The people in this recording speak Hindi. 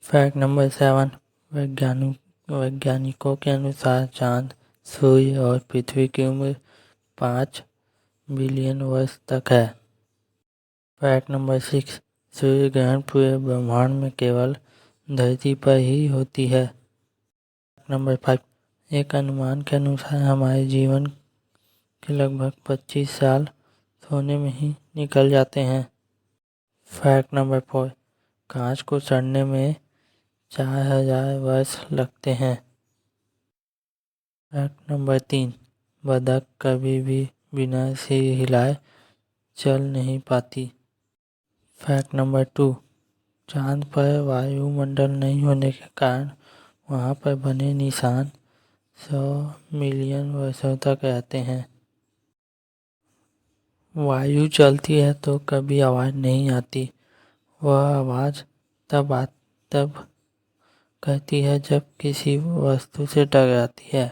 Fact number 7। वैज्ञानिकों के अनुसार चांद, सूर्य और पृथ्वी की उम्र 5 बिलियन वर्ष तक है। Fact number 6। सूर्य ग्रहण पूरे ब्रह्मांड में केवल धरती पर ही होती है। Fact number 5। एक अनुमान के अनुसार हमारे जीवन के लगभग 25 साल सोने में ही निकल जाते हैं। Fact number 4। कांच को सड़ने में 4000 वर्ष लगते हैं। Fact number 3। बतख कभी भी बिना सिर हिलाए चल नहीं पाती। Fact number 2। चांद पर वायुमंडल नहीं होने के कारण वहां पर बने निशान 100 मिलियन वर्षों तक रहते हैं। वायु चलती है तो कभी आवाज़ नहीं आती। वह आवाज़ तब करती है जब किसी वस्तु से टकराती है।